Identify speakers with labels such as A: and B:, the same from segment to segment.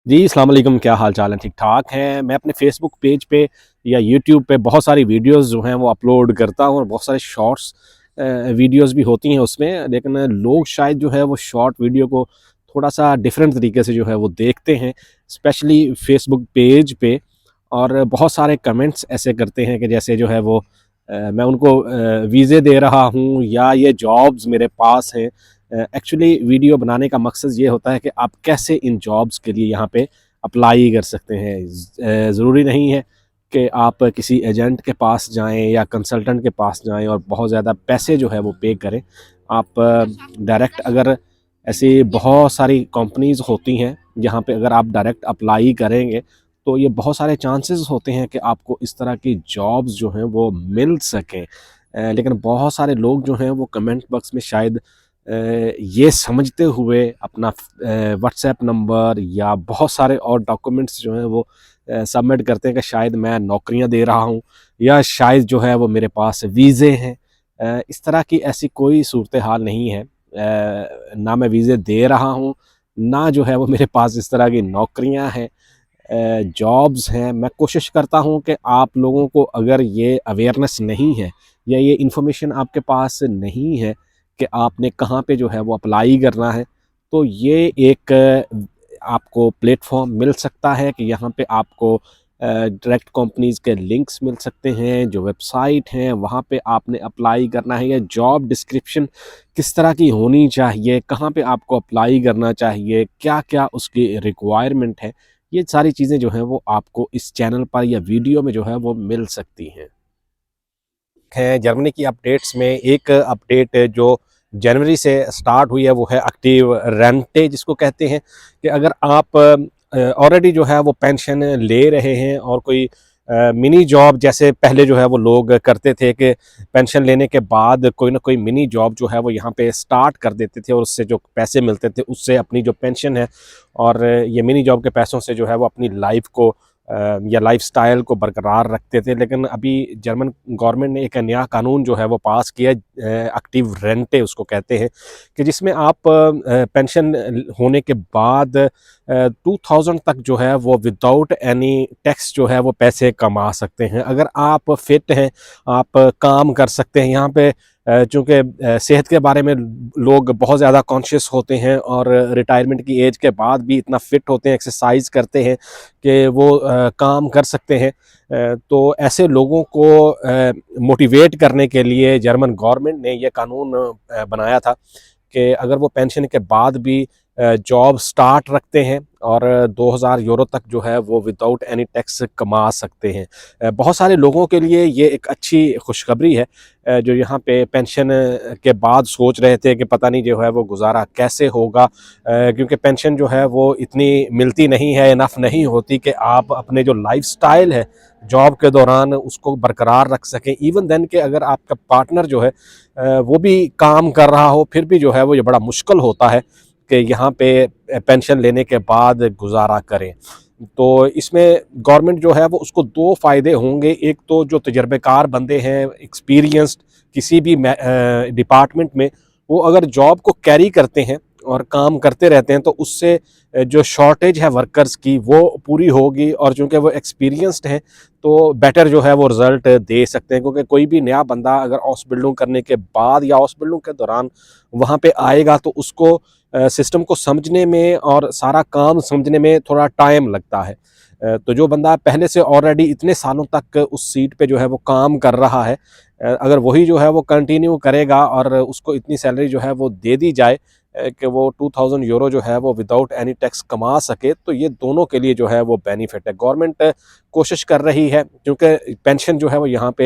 A: जी, अस्सलाम वालेकुम, क्या हाल चाल है? ठीक-ठाक हैं। मैं अपने फ़ेसबुक पेज पे या यूट्यूब पे बहुत सारी वीडियोज़ जो हैं वो अपलोड करता हूँ और बहुत सारे शॉर्ट्स वीडियोज़ भी होती हैं उसमें। लेकिन लोग शायद जो है वो शॉर्ट वीडियो को थोड़ा-सा डिफ़रेंट तरीके से जो है वो देखते हैं, स्पेशली फ़ेसबुक पेज पे। और बहुत सारे कमेंट्स ऐसे करते हैं कि जैसे जो है वो मैं उनको वीज़े दे रहा हूँ या ये जॉब्स मेरे पास हैं। एक्चुअली वीडियो बनाने का मकसद ये होता है कि आप कैसे इन जॉब्स के लिए यहाँ पे अप्लाई कर सकते हैं। ज़रूरी नहीं है कि आप किसी एजेंट के पास जाएँ या कंसल्टेंट के पास जाएँ और बहुत ज़्यादा पैसे जो है वो पे करें। आप डायरेक्ट अगर ऐसी बहुत सारी कंपनीज़ होती हैं, जहाँ पे अगर आप डायरेक्ट अप्लाई करेंगे, तो ये बहुत सारे चांसेस होते हैं कि आपको इस तरह की जॉब्स जो हैं वो मिल सकें। लेकिन बहुत सारे लोग जो हैं वो कमेंट बॉक्स में शायद ये समझते हुए अपना व्हाट्सएप नंबर या बहुत सारे और डॉक्यूमेंट्स जो हैं वो सबमिट करते हैं कि शायद मैं नौकरियां दे रहा हूं या शायद जो है वो मेरे पास वीज़े हैं। इस तरह की ऐसी कोई सूरत हाल नहीं है। ना मैं वीज़े दे रहा हूं, ना जो है वो मेरे पास इस तरह की नौकरियां हैं, जॉब्स हैं। मैं कोशिश करता हूं कि आप लोगों को अगर ये अवेयरनेस नहीं है या ये इन्फॉर्मेशन आपके पास नहीं है कि आपने कहाँ पे जो है वो अप्लाई करना है, तो ये एक आपको प्लेटफॉर्म मिल सकता है कि यहाँ पे आपको डायरेक्ट कंपनीज़ के लिंक्स मिल सकते हैं, जो वेबसाइट हैं वहाँ पे आपने अप्लाई करना है, या जॉब डिस्क्रिप्शन किस तरह की होनी चाहिए, कहाँ पे आपको अप्लाई करना चाहिए, क्या-क्या उसकी रिक्वायरमेंट है, ये सारी चीज़ें जो हैं वो आपको इस चैनल पर या वीडियो में जो है वो मिल सकती हैं। है जर्मनी की अपडेट्स में एक अपडेट जो जनवरी से स्टार्ट हुई है वो है एक्टिव रेंटे, जिसको कहते हैं कि अगर आप ऑलरेडी जो है वो पेंशन ले रहे हैं और कोई मिनी जॉब, जैसे पहले जो है वो लोग करते थे कि पेंशन लेने के बाद कोई ना कोई मिनी जॉब जो है वो यहाँ पे स्टार्ट कर देते थे और उससे जो पैसे मिलते थे उससे अपनी जो पेंशन है और ये मिनी जॉब के पैसों से जो है वो अपनी लाइफ को या लाइफ़स्टाइल को बरकरार रखते थे। लेकिन अभी जर्मन गवर्नमेंट ने एक नया कानून जो है वो पास किया है, एक्टिव रेंटे उसको कहते हैं, कि जिसमें आप पेंशन होने के बाद 2000 तक जो है वो विदाउट एनी टैक्स जो है वो पैसे कमा सकते हैं। अगर आप फिट हैं, आप काम कर सकते हैं। यहाँ पे चूँकि सेहत के बारे में लोग बहुत ज़्यादा कॉन्शियस होते हैं और रिटायरमेंट की एज के बाद भी इतना फिट होते हैं, एक्सरसाइज करते हैं कि वो काम कर सकते हैं। तो ऐसे लोगों को मोटिवेट करने के लिए जर्मन गवर्नमेंट ने ये कानून बनाया था कि अगर वो पेंशन के बाद भी जॉब स्टार्ट रखते हैं और 2000 यूरो तक जो है वो विदाउट एनी टैक्स कमा सकते हैं। बहुत सारे लोगों के लिए ये एक अच्छी खुशखबरी है, जो यहाँ पे पेंशन के बाद सोच रहे थे कि पता नहीं जो है वो गुजारा कैसे होगा, क्योंकि पेंशन जो है वो इतनी मिलती नहीं है, इनफ नहीं होती कि आप अपने जो लाइफस्टाइल है जॉब के दौरान उसको बरकरार रख सकें। इवन देन कि अगर आपका पार्टनर जो है वो भी काम कर रहा हो, फिर भी जो है वो ये बड़ा मुश्किल होता है कि यहाँ पे पेंशन लेने के बाद गुजारा करें। तो इसमें गवर्नमेंट जो है वो उसको दो फ़ायदे होंगे। एक तो जो तजर्बेकार बंदे हैं, एक्सपीरियंस्ड किसी भी डिपार्टमेंट में, वो अगर जॉब को कैरी करते हैं और काम करते रहते हैं तो उससे जो शॉर्टेज है वर्कर्स की वो पूरी होगी, और चूँकि वो एक्सपीरियंस्ड हैं तो बेटर जो है वो रिज़ल्ट दे सकते हैं। क्योंकि कोई भी नया बंदा अगर हाउस बिल्डिंग करने के बाद या हाउस बिल्डिंग के दौरान वहाँ पे आएगा तो उसको सिस्टम को समझने में और सारा काम समझने में थोड़ा टाइम लगता है। तो जो बंदा पहले से ऑलरेडी इतने सालों तक उस सीट पे जो है वो काम कर रहा है, अगर वही जो है वो कंटिन्यू करेगा और उसको इतनी सैलरी जो है वो दे दी जाए कि वो 2000 यूरो जो है वो विदाउट एनी टैक्स कमा सके, तो ये दोनों के लिए जो है वो बेनिफिट है। गवर्नमेंट कोशिश कर रही है, क्योंकि पेंशन जो है वो यहाँ पे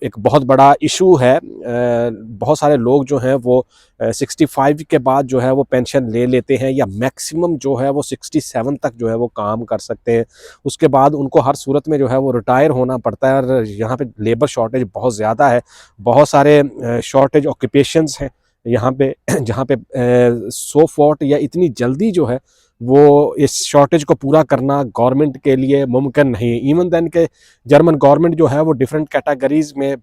A: एक बहुत बड़ा इशू है। बहुत सारे लोग जो हैं वो 65 के बाद जो है वो पेंशन ले लेते हैं, या मैक्सिमम जो है वो 67 तक जो है वो काम कर सकते हैं। उसके बाद उनको हर सूरत में जो है वो रिटायर होना पड़ता है, और यहाँ पे लेबर शॉर्टेज बहुत ज़्यादा है। बहुत सारे शॉर्टेज ऑक्यूपेशंस हैं यहाँ पे जहाँ पे 100 फॉट या इतनी जल्दी जो है वो इस शॉर्टेज को पूरा करना गवर्नमेंट के लिए मुमकिन नहीं है। इवन दैन के जर्मन गवर्नमेंट जो है वो डिफरेंट कैटेगरीज़ में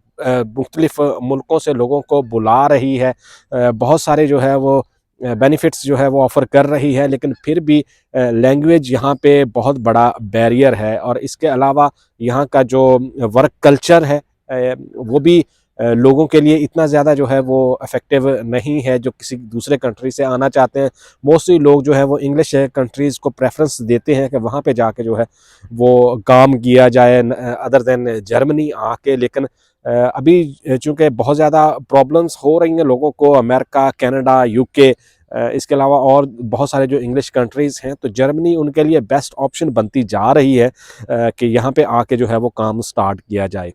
A: मुख्तलिफ मुल्कों से लोगों को बुला रही है। बहुत सारे जो है वो बेनिफिट्स जो है वो ऑफ़र कर रही है, लेकिन फिर भी लैंग्वेज यहाँ पे बहुत बड़ा बैरियर है। और इसके अलावा यहाँ का जो वर्क कल्चर है वो भी लोगों के लिए इतना ज़्यादा जो है वो इफ़ेक्टिव नहीं है जो किसी दूसरे कंट्री से आना चाहते हैं। मोस्टली लोग जो है वो इंग्लिश कंट्रीज़ को प्रेफ़रेंस देते हैं कि वहाँ पे जाके जो है वो काम किया जाए अदर देन जर्मनी आके। लेकिन अभी चूँकि बहुत ज़्यादा प्रॉब्लम्स हो रही हैं लोगों को अमेरिका, कनाडा, यूके, इसके अलावा और बहुत सारे जो इंग्लिश कंट्रीज़ हैं, तो जर्मनी उनके लिए बेस्ट ऑप्शन बनती जा रही है कि यहाँ पे आके जो है वो काम स्टार्ट किया जाए।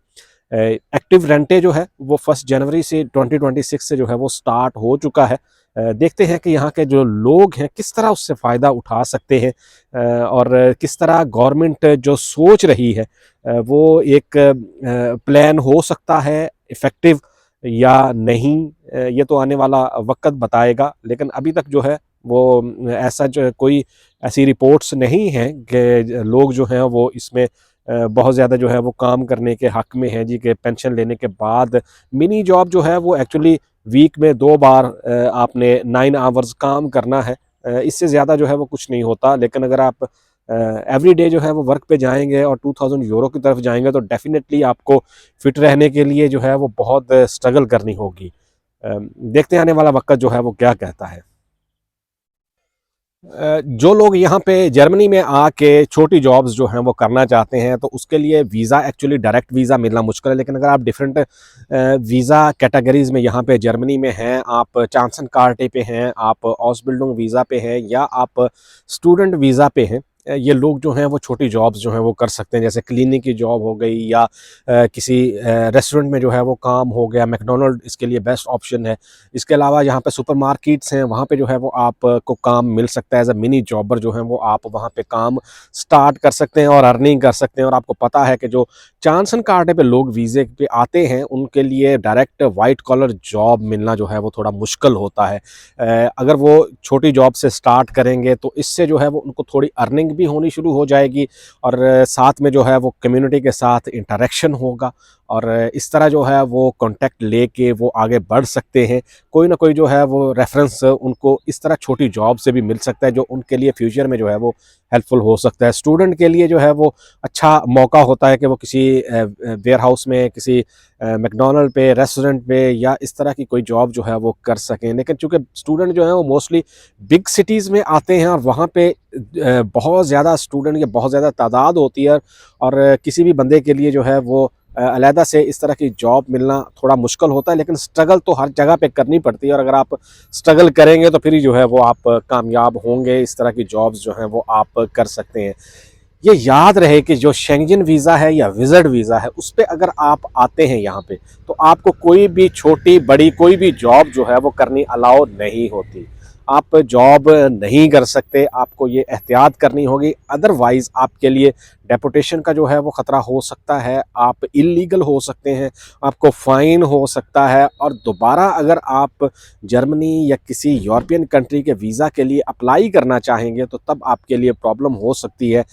A: एक्टिव रेंटे जो है वो 1 जनवरी से 2026 से जो है वो स्टार्ट हो चुका है। देखते हैं कि यहाँ के जो लोग हैं किस तरह उससे फ़ायदा उठा सकते हैं और किस तरह गवर्नमेंट जो सोच रही है वो एक प्लान हो सकता है इफ़ेक्टिव या नहीं। ये तो आने वाला वक़्त बताएगा, लेकिन अभी तक जो है वो ऐसा जो कोई ऐसी रिपोर्ट्स नहीं हैं कि लोग जो हैं वो इसमें बहुत ज़्यादा जो है वो काम करने के हक़ में हैं जी, कि पेंशन लेने के बाद मिनी जॉब जो है वो एक्चुअली वीक में 2 बार आपने 9 आवर्स काम करना है। इससे ज़्यादा जो है वो कुछ नहीं होता। लेकिन अगर आप एवरीडे जो है वो वर्क पे जाएँगे और 2000 यूरो की तरफ जाएँगे, तो डेफ़िनेटली आपको फ़िट रहने के लिए जो है वो बहुत स्ट्रगल करनी होगी। देखते हैं आने वाला वक़्त जो है वो क्या कहता है। जो लोग यहाँ पे जर्मनी में आके छोटी जॉब्स जो हैं वो करना चाहते हैं, तो उसके लिए वीज़ा एक्चुअली डायरेक्ट वीज़ा मिलना मुश्किल है। लेकिन अगर आप डिफरेंट वीज़ा कैटेगरीज़ में यहाँ पे जर्मनी में हैं, आप चांसन कार्टे पे हैं, आप ऑसबिल्डिंग वीज़ा पे हैं, या आप स्टूडेंट वीज़ा पे हैं, ये लोग जो हैं वो छोटी जॉब्स जो हैं वो कर सकते हैं। जैसे क्लीनिंग की जॉब हो गई, या किसी रेस्टोरेंट में जो है वो काम हो गया। मैकडॉनल्ड इसके लिए बेस्ट ऑप्शन है। इसके अलावा यहाँ पे सुपरमार्केट्स हैं, वहाँ पे जो है वो आपको काम मिल सकता है। एज़ अ मिनी जॉबर जो है वो आप वहाँ पे काम स्टार्ट कर सकते हैं और अर्निंग कर सकते हैं। और आपको पता है कि जो चांसन कार्टे पे लोग वीज़े पे आते हैं, उनके लिए डायरेक्ट वाइट कॉलर जॉब मिलना जो है वो थोड़ा मुश्किल होता है। अगर वो छोटी जॉब से स्टार्ट करेंगे, तो इससे जो है वो उनको थोड़ी अर्निंग भी होनी शुरू हो जाएगी, और साथ में जो है वो कम्युनिटी के साथ इंटरेक्शन होगा, और इस तरह जो है वो कॉन्टैक्ट लेके वो आगे बढ़ सकते हैं। कोई ना कोई जो है वो रेफरेंस उनको इस तरह छोटी जॉब से भी मिल सकता है, जो उनके लिए फ्यूचर में जो है वो हेल्पफुल हो सकता है। स्टूडेंट के लिए जो है वो अच्छा मौका होता है कि वो किसी वेयर हाउस में, किसी मैकडॉनल्ड पे, रेस्टोरेंट पे, या इस तरह की कोई जॉब जो है वो कर सकें। लेकिन चूँकि स्टूडेंट जो है वो मोस्टली बिग सिटीज़ में आते हैं, और वहाँ पे बहुत ज़्यादा स्टूडेंट या बहुत ज़्यादा तादाद होती है, और किसी भी बंदे के लिए जो है वो अलहदा से इस तरह की जॉब मिलना थोड़ा मुश्किल होता है। लेकिन स्ट्रगल तो हर जगह पे करनी पड़ती है, और अगर आप स्ट्रगल करेंगे तो फिर ही जो है वो आप कामयाब होंगे। इस तरह की जॉब्स जो हैं वो आप कर सकते हैं। ये याद रहे कि जो शेंगेन वीज़ा है या विज़िट वीज़ा है, उस पे अगर आप आते हैं यहाँ पे, तो आपको कोई भी छोटी बड़ी कोई भी जॉब जो है वो करनी अलाउ नहीं होती। आप जॉब नहीं कर सकते, आपको ये एहतियात करनी होगी, अदरवाइज़ आपके लिए डेपोटेशन का जो है वो ख़तरा हो सकता है, आप इल्लीगल हो सकते हैं, आपको फ़ाइन हो सकता है, और दोबारा अगर आप जर्मनी या किसी यूरोपियन कंट्री के वीज़ा के लिए अप्लाई करना चाहेंगे, तो तब आपके लिए प्रॉब्लम हो सकती है।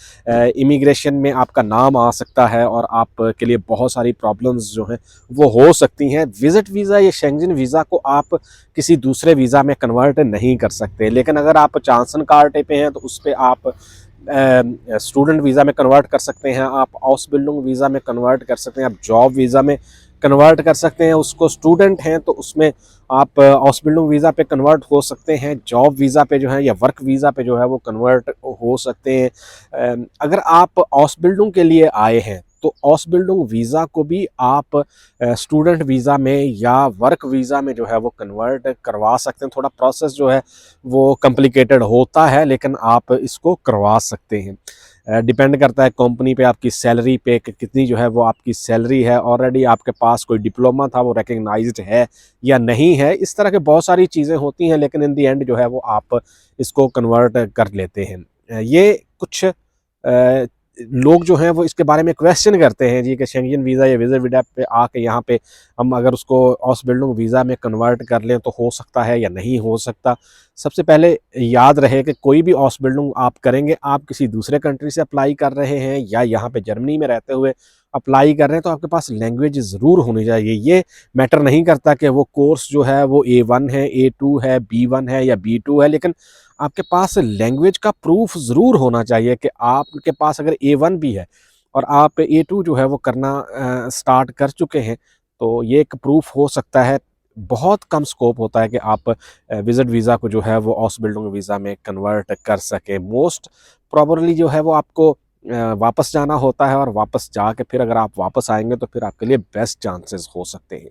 A: इमिग्रेशन में आपका नाम आ सकता है, और आपके लिए बहुत सारी प्रॉब्लम्स जो हैं वो हो सकती हैं। विज़िट वीज़ा या शेंगेन वीज़ा को आप किसी दूसरे वीज़ा में कन्वर्ट नहीं कर सकते। लेकिन अगर आप चांसन कार्टे पे हैं, तो उस पे आप स्टूडेंट वीज़ा में कन्वर्ट कर सकते हैं, आप आउसबिल्डिंग वीज़ा में कन्वर्ट कर सकते हैं, आप जॉब वीज़ा में कन्वर्ट कर सकते हैं। उसको स्टूडेंट हैं तो उसमें आप आउसबिल्डिंग वीज़ा पे कन्वर्ट हो सकते हैं, जॉब वीज़ा पे जो है या वर्क वीज़ा पे जो है वो कन्वर्ट हो सकते हैं। अगर आप आउसबिल्डिंग के लिए आए हैं, तो आउसबिल्डिंग वीज़ा को भी आप स्टूडेंट वीज़ा में या वर्क वीज़ा में जो है वो कन्वर्ट करवा सकते हैं। थोड़ा प्रोसेस जो है वो कॉम्प्लिकेटेड होता है, लेकिन आप इसको करवा सकते हैं। डिपेंड करता है कंपनी पे, आपकी सैलरी पे कि कितनी जो है वो आपकी सैलरी है, ऑलरेडी आपके पास कोई डिप्लोमा था वो रिकग्नाइज्ड है या नहीं है। इस तरह के बहुत सारी चीज़ें होती हैं, लेकिन इन दी एंड जो है वो आप इसको कन्वर्ट कर लेते हैं। ये कुछ लोग जो हैं वो इसके बारे में क्वेश्चन करते हैं जी, कि शेंगेन वीज़ा या विज़ा वीज़ा पे आके यहाँ पे हम अगर उसको आउसबिल्डिंग वीज़ा में कन्वर्ट कर लें तो हो सकता है या नहीं हो सकता। सबसे पहले याद रहे कि कोई भी आउसबिल्डिंग आप करेंगे, आप किसी दूसरे कंट्री से अप्लाई कर रहे हैं या यहाँ पे जर्मनी में रहते हुए अप्लाई कर रहे हैं तो आपके पास लैंग्वेज ज़रूर होनी चाहिए। ये मैटर नहीं करता कि वो कोर्स जो है वो A1 है, A2 है, B1 है या B2 है, लेकिन आपके पास लैंग्वेज का प्रूफ ज़रूर होना चाहिए कि आपके पास अगर A1 भी है और आप A2 जो है वो करना स्टार्ट कर चुके हैं, तो ये एक प्रूफ हो सकता है। बहुत कम स्कोप होता है कि आप विज़िट वीज़ा को जो है वो ऑसबिल्डिंग वीज़ा में कन्वर्ट कर सकें। मोस्ट प्रॉबेबली जो है वो आपको वापस जाना होता है, और वापस जाके फिर अगर आप वापस आएँगे तो फिर आपके लिए बेस्ट चांसेस हो सकते हैं।